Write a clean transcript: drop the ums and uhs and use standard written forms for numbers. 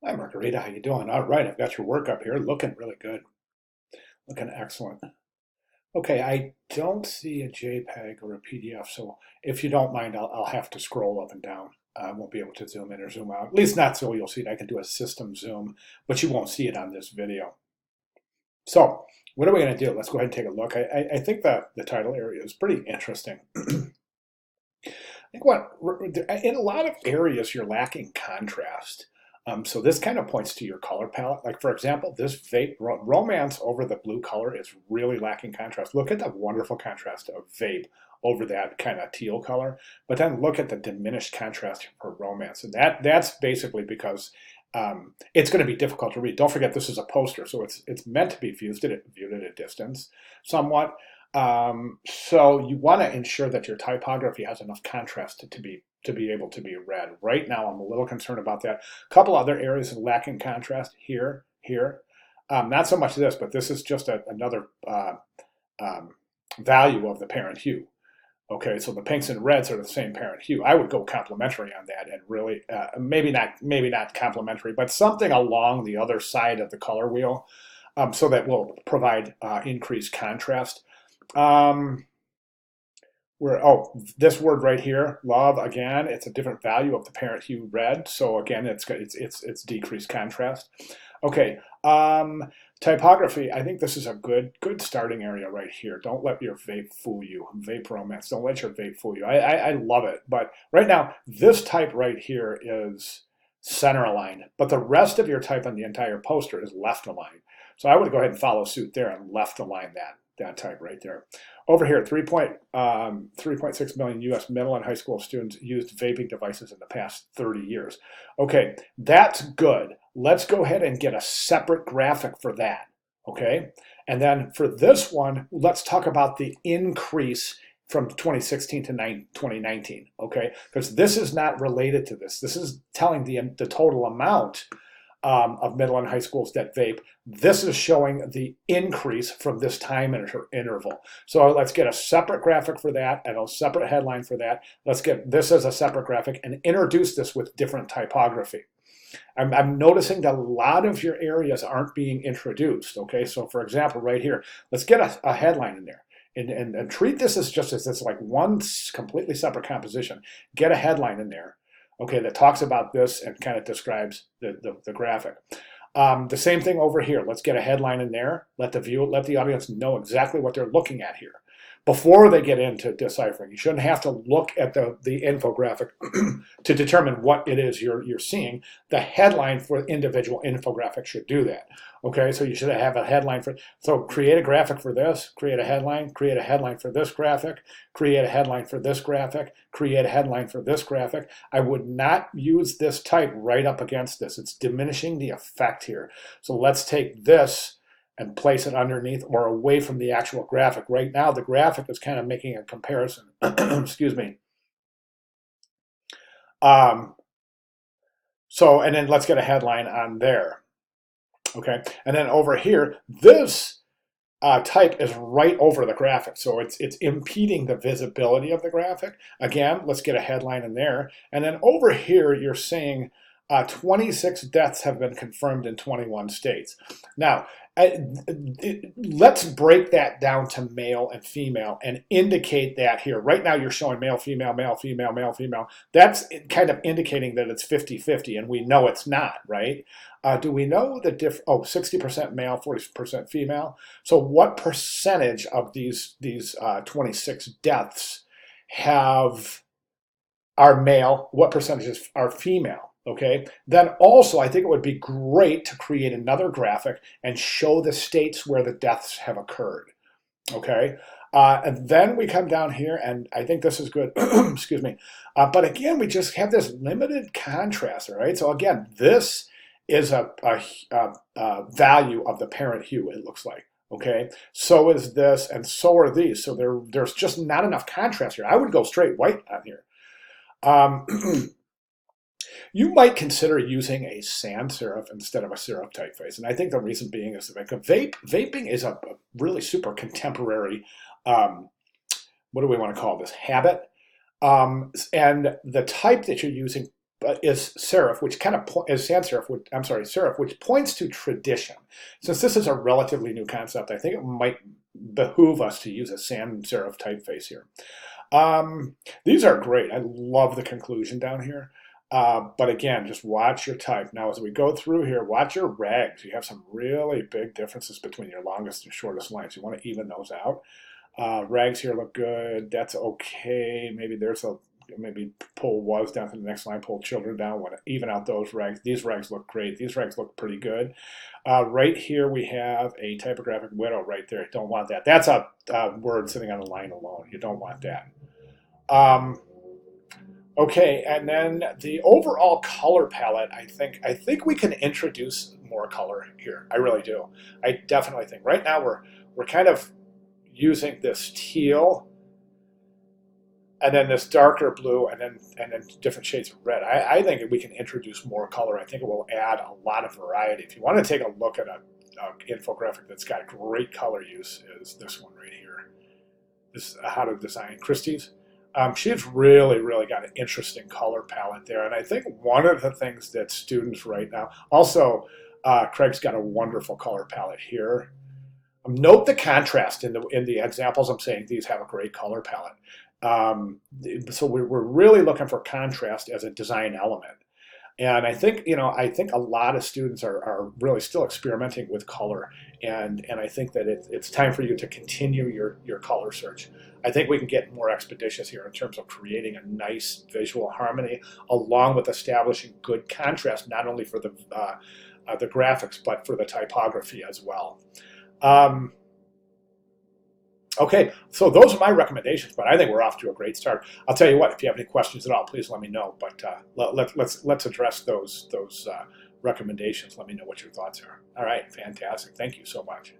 Hi, Margarita. How you doing? All right, I've got your work up here. Looking really good. Looking excellent. Okay, I don't see a JPEG or a PDF, so if you don't mind, I'll have to scroll up and down. I won't be able to zoom in or zoom out. At least not so you'll see it. I can do a system zoom, but you won't see it on this video. So what are we going to do? Let's go ahead and take a look. I think the title area is pretty interesting. think what in a lot of areas you're lacking contrast. So this kind of points to your color palette. Like for example, this vape romance over the blue color is really lacking contrast. Look at the wonderful contrast of vape over that kind of teal color, but then look at the diminished contrast for romance, and that's basically because it's going to be difficult to read. Don't forget this is a poster, so it's meant to be viewed at a distance, somewhat. So you want to ensure that your typography has enough contrast to be able to be read. Right now, I'm a little concerned about that. A couple other areas of lacking contrast here. Not so much this, but this is just another um, value of the parent hue. Okay, so the pinks and reds are the same parent hue. I would go complementary on that, and really maybe not complementary, but something along the other side of the color wheel, so that will provide increased contrast. Um, this word right here, love, again, it's a different value of the parent hue red. So again, it's decreased contrast. Okay, typography. I think this is a good starting area right here. Don't let your vape fool you. Vape romance. Don't let your vape fool you. I love it, but right now this type right here is center aligned, but the rest of your type on the entire poster is left aligned. So I would go ahead and follow suit there and left align that type right there. Over here, 3.6 million U.S. middle and high school students used vaping devices in the past 30 years. Okay, that's good. Let's go ahead and get a separate graphic for that, okay? And then for this one, let's talk about the increase from 2016 to 2019, okay? Because this is not related to this. This is telling the total amount of middle and high schools that vape. This is showing the increase from this time interval. So let's get a separate graphic for that and a separate headline for that. Let's get this as a separate graphic and introduce this with different typography. I'm noticing that a lot of your areas aren't being introduced. Okay, so for example, right here, let's get a headline in there. And treat this as just as it's like one completely separate composition. Get a headline in there, okay, that talks about this and kind of describes the graphic. The same thing over here. Let's get a headline in there. Let the audience know exactly what they're looking at here before they get into deciphering. You shouldn't have to look at the infographic to determine what it is you're seeing. The headline for individual infographic should do that. Okay, so you should have a headline for, so create a graphic for this, create a headline for this graphic, create a headline for this graphic, create a headline for this graphic. I would not use this type right up against this. It's diminishing the effect here. So let's take this and place it underneath or away from the actual graphic. Right now, the graphic is kind of making a comparison. Excuse me. And then let's get a headline on there. Okay, and then over here, this type is right over the graphic, so it's impeding the visibility of the graphic. Again, let's get a headline in there, and then over here, you're seeing 26 deaths have been confirmed in 21 states. Now, let's break that down to male and female and indicate that here. Right now you're showing male, female, male, female, male, female. That's kind of indicating that it's 50-50, and we know it's not, right? Do we know the 60% male, 40% female? So what percentage of these 26 deaths are male? What percentages are female? Okay, then also I think it would be great to create another graphic and show the states where the deaths have occurred. Okay, and then we come down here, and I think this is good. Excuse me, but again, we just have this limited contrast. All right, so again, this is a value of the parent hue. It looks like. Okay, so is this, and so are these. So there's just not enough contrast here. I would go straight white on here. You might consider using a sans serif instead of a serif typeface, and I think the reason being is that vaping is a really super contemporary, what do we want to call this, habit, and the type that you're using is serif, which kind of is sans serif. I'm sorry, serif, which points to tradition. Since this is a relatively new concept, I think it might behoove us to use a sans serif typeface here. These are great. I love the conclusion down here. But again, just watch your type. Now, as we go through here, watch your regs. You have some really big differences between your longest and shortest lines. You want to even those out. Regs here look good. That's okay. Maybe there's a maybe pull was down to the next line, pull children down, want to even out those regs. These regs look great. These regs look pretty good. Right here we have a typographic widow right there. Don't want that. That's a word sitting on a line alone. You don't want that. Okay, and then the overall color palette, I think we can introduce more color here. I really do. I definitely think. Right now we're kind of using this teal and then this darker blue, and then different shades of red. I think we can introduce more color. I think it will add a lot of variety. If you want to take a look at an infographic that's got great color use, is this one right here. This is How to Design Christie's. She's really got an interesting color palette there, and I think one of the things that students right now, also Craig's got a wonderful color palette here. Note the contrast in the examples. I'm saying these have a great color palette. So we're really looking for contrast as a design element. And I think, I think a lot of students are really still experimenting with color. And I think that it's time for you to continue your color search. I think we can get more expeditious here in terms of creating a nice visual harmony, along with establishing good contrast, not only for the graphics, but for the typography as well. Okay, so those are my recommendations, but I think we're off to a great start. I'll tell you what, if you have any questions at all, please let me know. But let's address those recommendations. Let me know what your thoughts are. All right, fantastic. Thank you so much.